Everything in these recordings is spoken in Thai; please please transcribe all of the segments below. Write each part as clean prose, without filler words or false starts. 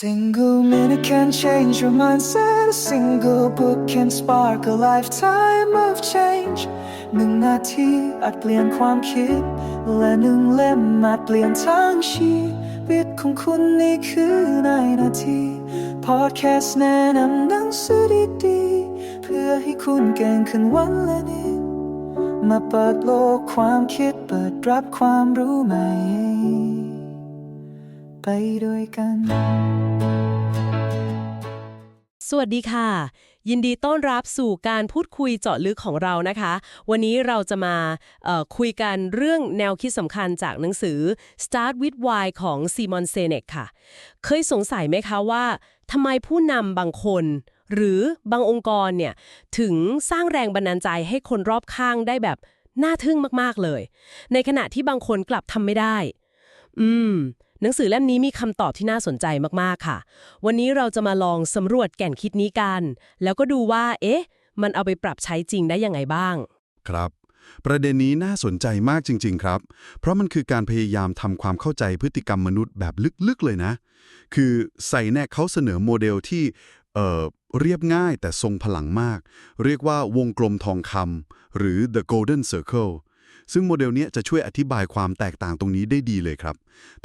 Single minute can change your mindset. A single book can spark a lifetime of change. 1 นาทีอาจเปลี่ยนความคิดและ1 เล่มอาจเปลี่ยนทั้งชีวิตของคุณนี่คือในนาที Podcast แนะนำหนังสือดีๆเพื่อให้คุณเก่งขึ้นวันละนิดมาเปิดโลกความคิดเปิดรับความรู้ใหม่ไปด้วยกัน สวัสดีค่ะยินดีต้อนรับสู่การพูดคุยเจาะลึกของเรานะคะวันนี้เราจะมาคุยกันเรื่องแนวคิดสำคัญจากหนังสือ Start with Why ของ Simon Sinek ค่ะเคยสงสัยไหมคะว่าทำไมผู้นำบางคนหรือบางองค์กรเนี่ยถึงสร้างแรงบันดาลใจให้คนรอบข้างได้แบบน่าทึ่งมากๆเลยในขณะที่บางคนกลับทำไม่ได้หนังสือเล่มนี้มีคำตอบที่น่าสนใจมากๆค่ะวันนี้เราจะมาลองสำรวจแก่นคิดนี้กันแล้วก็ดูว่ามันเอาไปปรับใช้จริงได้ยังไงบ้างครับประเด็นนี้น่าสนใจมากจริงๆครับเพราะมันคือการพยายามทำความเข้าใจพฤติกรรมมนุษย์แบบลึกๆเลยนะคือไซแนกเขาเสนอโมเดลที่เรียบง่ายแต่ทรงพลังมากเรียกว่าวงกลมทองคำหรือ the golden circleซึ่งโมเดลนี้จะช่วยอธิบายความแตกต่างตรงนี้ได้ดีเลยครับ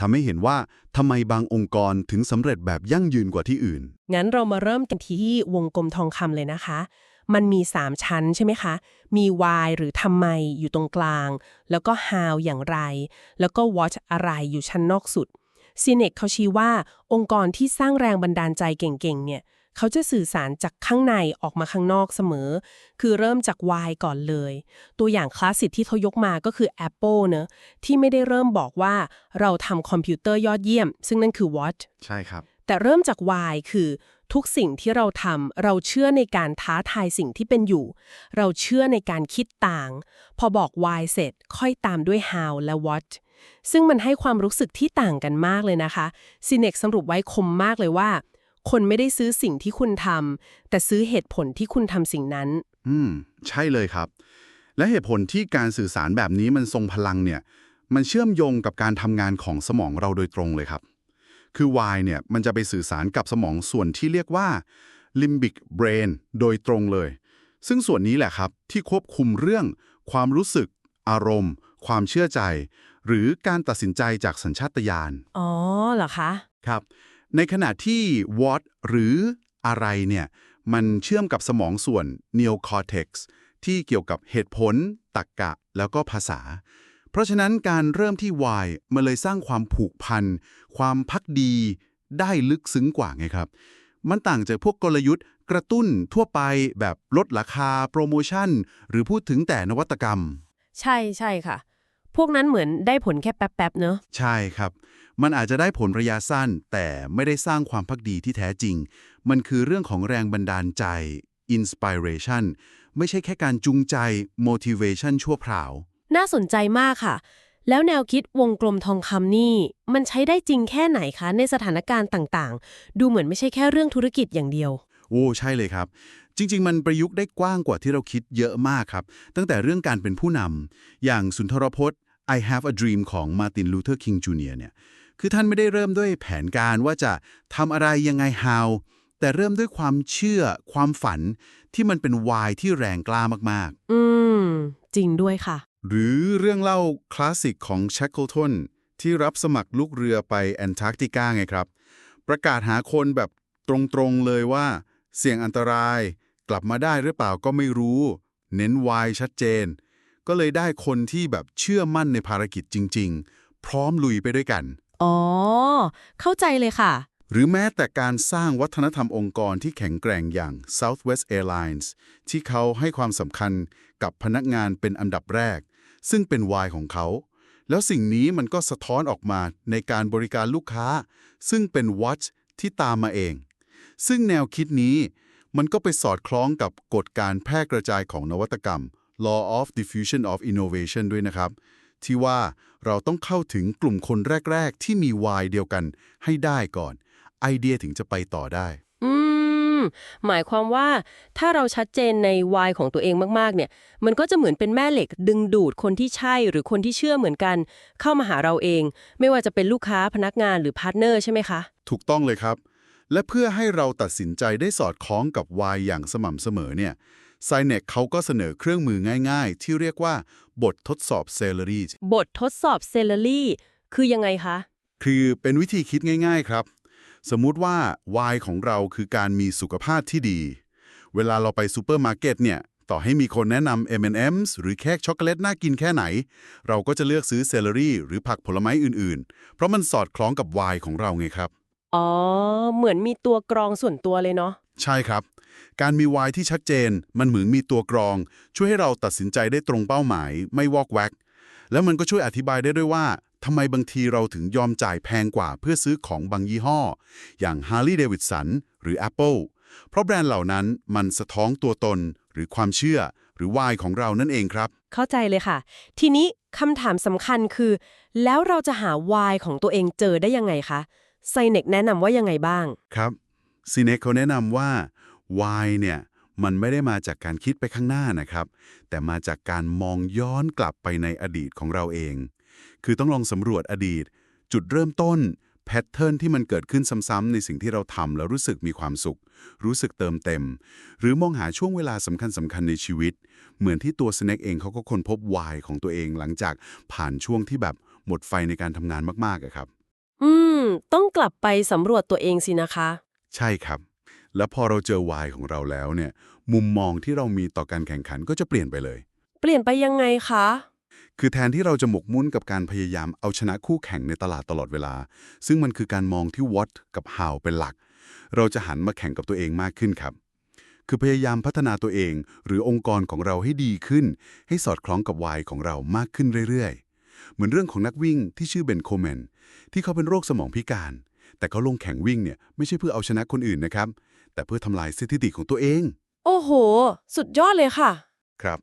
ทำให้เห็นว่าทำไมบางองค์กรถึงสำเร็จแบบยั่งยืนกว่าที่อื่นงั้นเรามาเริ่มกันที่วงกลมทองคำเลยนะคะมันมี3ชั้นใช่ไหมคะมี why หรือทำไมอยู่ตรงกลางแล้วก็ how อย่างไรแล้วก็ what อะไรอยู่ชั้นนอกสุดซีเนกเขาชี้ว่าองค์กรที่สร้างแรงบันดาลใจเก่งๆเนี่ยเขาจะสื่อสารจากข้างในออกมาข้างนอกเสมอคือเริ่มจาก why ก่อนเลยตัวอย่างคลาสสิกที่เขายกมาก็คือ Apple เนอะที่ไม่ได้เริ่มบอกว่าเราทำคอมพิวเตอร์ยอดเยี่ยมซึ่งนั่นคือ what ใช่ครับแต่เริ่มจาก why คือทุกสิ่งที่เราทำเราเชื่อในการท้าทายสิ่งที่เป็นอยู่เราเชื่อในการคิดต่างพอบอก why เสร็จค่อยตามด้วย how และ what ซึ่งมันให้ความรู้สึกที่ต่างกันมากเลยนะคะซีเนกสรุปไว้คมมากเลยว่าคนไม่ได้ซื้อสิ่งที่คุณทำแต่ซื้อเหตุผลที่คุณทำสิ่งนั้นใช่เลยครับและเหตุผลที่การสื่อสารแบบนี้มันทรงพลังเนี่ยมันเชื่อมโยงกับการทำงานของสมองเราโดยตรงเลยครับคือ why เนี่ยมันจะไปสื่อสารกับสมองส่วนที่เรียกว่า limbic brain โดยตรงเลยซึ่งส่วนนี้แหละครับที่ควบคุมเรื่องความรู้สึกอารมณ์ความเชื่อใจหรือการตัดสินใจจากสัญชาตญาณอ๋อเหรอคะครับในขณะที่ what หรืออะไรเนี่ยมันเชื่อมกับสมองส่วน neocortex ที่เกี่ยวกับเหตุผลตรรกะแล้วก็ภาษาเพราะฉะนั้นการเริ่มที่ why มันเลยสร้างความผูกพันความภักดีได้ลึกซึ้งกว่าไงครับมันต่างจากพวกกลยุทธ์กระตุ้นทั่วไปแบบลดราคาโปรโมชั่นหรือพูดถึงแต่นวัตกรรมใช่ค่ะพวกนั้นเหมือนได้ผลแค่แป๊บๆเนอะใช่ครับมันอาจจะได้ผลระยะสั้นแต่ไม่ได้สร้างความภักดีที่แท้จริงมันคือเรื่องของแรงบันดาลใจ inspiration ไม่ใช่แค่การจูงใจ motivation ชั่วคราวน่าสนใจมากค่ะแล้วแนวคิดวงกลมทองคำนี่มันใช้ได้จริงแค่ไหนคะในสถานการณ์ต่างๆดูเหมือนไม่ใช่แค่เรื่องธุรกิจอย่างเดียวโอ้ใช่เลยครับจริงๆมันประยุกต์ได้กว้างกว่าที่เราคิดเยอะมากครับตั้งแต่เรื่องการเป็นผู้นำอย่างสุนทรพจน์ I Have a Dream ของ Martin Luther King Jr. เนี่ยคือท่านไม่ได้เริ่มด้วยแผนการว่าจะทำอะไรยังไง how แต่เริ่มด้วยความเชื่อความฝันที่มันเป็น why ที่แรงกล้ามากๆจริงด้วยค่ะหรือเรื่องเล่าคลาสสิกของ Shackleton ที่รับสมัครลูกเรือไปแอนตาร์กติกาไงครับประกาศหาคนแบบตรงๆเลยว่าเสี่ยงอันตรายกลับมาได้หรือเปล่าก็ไม่รู้เน้น why ชัดเจนก็เลยได้คนที่แบบเชื่อมั่นในภารกิจจริงๆพร้อมลุยไปด้วยกันอ๋อเข้าใจเลยค่ะหรือแม้แต่การสร้างวัฒนธรรมองค์กรที่แข็งแกร่งอย่าง Southwest Airlines ที่เขาให้ความสำคัญกับพนักงานเป็นอันดับแรกซึ่งเป็น why ของเขาแล้วสิ่งนี้มันก็สะท้อนออกมาในการบริการลูกค้าซึ่งเป็น what ที่ตามมาเองซึ่งแนวคิดนี้มันก็ไปสอดคล้องกับกฎการแพร่กระจายของนวัตกรรม Law of Diffusion of Innovation ด้วยนะครับที่ว่าเราต้องเข้าถึงกลุ่มคนแรกๆที่มี why เดียวกันให้ได้ก่อนไอเดียถึงจะไปต่อได้หมายความว่าถ้าเราชัดเจนใน why ของตัวเองมากๆเนี่ยมันก็จะเหมือนเป็นแม่เหล็กดึงดูดคนที่ใช่หรือคนที่เชื่อเหมือนกันเข้ามาหาเราเองไม่ว่าจะเป็นลูกค้าพนักงานหรือพาร์ทเนอร์ใช่ไหมคะถูกต้องเลยครับ และเพื่อให้เราตัดสินใจได้สอดคล้องกับ why อย่างสม่ำเสมอเนี่ย Sinek เขาก็เสนอเครื่องมือง่ายๆ ที่เรียกว่าบททดสอบ Celery บททดสอบเซเลอรี่คือยังไงคะ คือเป็นวิธีคิดง่ายๆครับ สมมุติว่า why ของเราคือการมีสุขภาพที่ดี เวลาเราไปซูเปอร์มาร์เก็ตเนี่ย ต่อให้มีคนแนะนำ M&M's หรือเค้กช็อกโกแลตน่ากินแค่ไหน เราก็จะเลือกซื้อเซเลอรี่หรือผักผลไม้อื่นๆ เพราะมันสอดคล้องกับ why ของเราไงครับ อ๋อ เหมือนมีตัวกรองส่วนตัวเลยเนาะ ใช่ครับ การมี why ที่ชัดเจน มันเหมือนมีตัวกรอง ช่วยให้เราตัดสินใจได้ตรงเป้าหมาย ไม่วอกแวก แล้วมันก็ช่วยอธิบายได้ด้วยว่าทำไมบางทีเราถึงยอมจ่ายแพงกว่าเพื่อซื้อของบางยี่ห้อ อย่าง Harley Davidson หรือ Apple เพราะแบรนด์เหล่านั้นมันสะท้อนตัวตนหรือความเชื่อหรือ why ของเรานั่นเองครับ เข้าใจเลยค่ะ ทีนี้คำถามสำคัญคือ แล้วเราจะหา why ของตัวเองเจอได้ยังไงคะไซเนกแนะนำว่ายังไงบ้าง ครับซีเนกเขาแนะนำว่า why เนี่ยมันไม่ได้มาจากการคิดไปข้างหน้านะครับ แต่มาจากการมองย้อนกลับไปในอดีตของเราเอง คือต้องลองสำรวจอดีต จุดเริ่มต้นแพทเทิร์นที่มันเกิดขึ้นซ้ำๆในสิ่งที่เราทำแล้วรู้สึกมีความสุข รู้สึกเติมเต็ม หรือมองหาช่วงเวลาสำคัญในชีวิต เหมือนที่ตัวสแน็คเองเขาก็ค้นพบ why ของตัวเองหลังจากผ่านช่วงที่แบบหมดไฟในการทำงานมากๆอะครับ ต้องกลับไปสำรวจตัวเองสินะคะ ใช่ครับ แล้วพอเราเจอ why ของเราแล้วเนี่ย มุมมองที่เรามีต่อการแข่งขันก็จะเปลี่ยนไปเลย เปลี่ยนไปยังไงคะ คือแทนที่เราจะหมกมุ่นกับการพยายามเอาชนะคู่แข่งในตลาดตลอดเวลา ซึ่งมันคือการมองที่ what กับ how เป็นหลัก เราจะหันมาแข่งกับตัวเองมากขึ้นครับ คือพยายามพัฒนาตัวเอง หรือองค์กรของเราให้ดีขึ้น ให้สอดคล้องกับ why ของเรามากขึ้นเรื่อยๆ เหมือนเรื่องของนักวิ่งที่ชื่อเบนโคแมนที่เขาเป็นโรคสมองพิการ แต่เขาลงแข่งวิ่งเนี่ยไม่ใช่เพื่อเอาชนะคนอื่นนะครับ แต่เพื่อทำลายสถิติของตัวเอง โอ้โห สุดยอดเลยค่ะ ครับ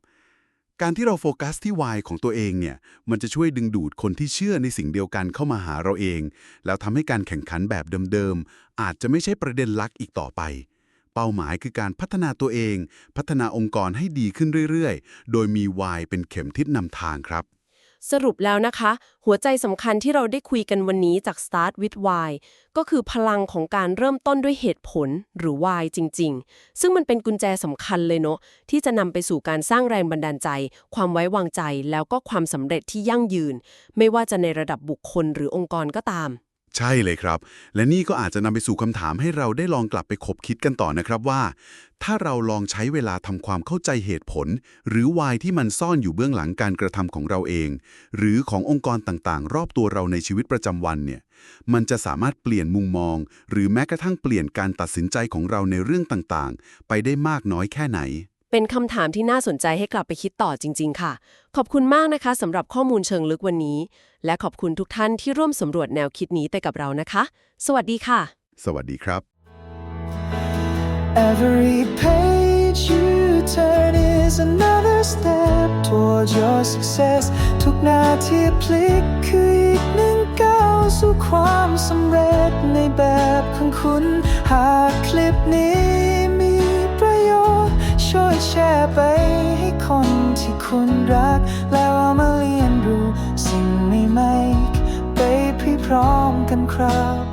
การที่เราโฟกัสที่ why ของตัวเองเนี่ย มันจะช่วยดึงดูดคนที่เชื่อในสิ่งเดียวกันเข้ามาหาเราเอง แล้วทำให้การแข่งขันแบบเดิมๆ อาจจะไม่ใช่ประเด็นหลักอีกต่อไป เป้าหมายคือการพัฒนาตัวเอง พัฒนาองค์กรให้ดีขึ้นเรื่อยๆ โดยมี why เป็นเข็มทิศนำทางครับ สรุปแล้วนะคะ หัวใจสำคัญที่เราได้คุยกันวันนี้จาก Start with Why ก็คือพลังของการเริ่มต้นด้วยเหตุผลหรือ Why จริงๆ ซึ่งมันเป็นกุญแจสำคัญเลยเนาะที่จะนำไปสู่การสร้างแรงบันดาลใจ ความไว้วางใจแล้วก็ความสำเร็จที่ยั่งยืน ไม่ว่าจะในระดับบุคคลหรือองค์กรก็ตาม ใช่เลยครับ และนี่ก็อาจจะนำไปสู่คำถามให้เราได้ลองกลับไปคบคิดกันต่อนะครับว่า ถ้าเราลองใช้เวลาทำความเข้าใจเหตุผล หรือ why ที่มันซ่อนอยู่เบื้องหลังการกระทำของเราเอง หรือขององค์กรต่างๆ รอบตัวเราในชีวิตประจำวันเนี่ย มันจะสามารถเปลี่ยนมุมมอง หรือแม้กระทั่งเปลี่ยนการตัดสินใจของเราในเรื่องต่างๆ ไปได้มากน้อยแค่ไหน เป็นคำถามที่น่าสนใจให้กลับไปคิดต่อจริงๆค่ะ ขอบคุณมากนะคะสำหรับข้อมูลเชิงลึกวันนี้ และขอบคุณทุกท่านที่ร่วมสำรวจแนวคิดนี้ไปกับเรานะคะ สวัสดีค่ะ สวัสดีครับ Every page you turn is another step towards your success ทุกนาทีพลิกคืออีกหนึ่งก้าวสู่ความสำเร็จในแบบของคุณ หากคลิปนี้มีประโยชน์ช่วยแชร์ไปให้คนที่คุณรัก แล้วเอามาเรียนรู้สิ่งใหม่ๆไปพร้อมๆกันครับ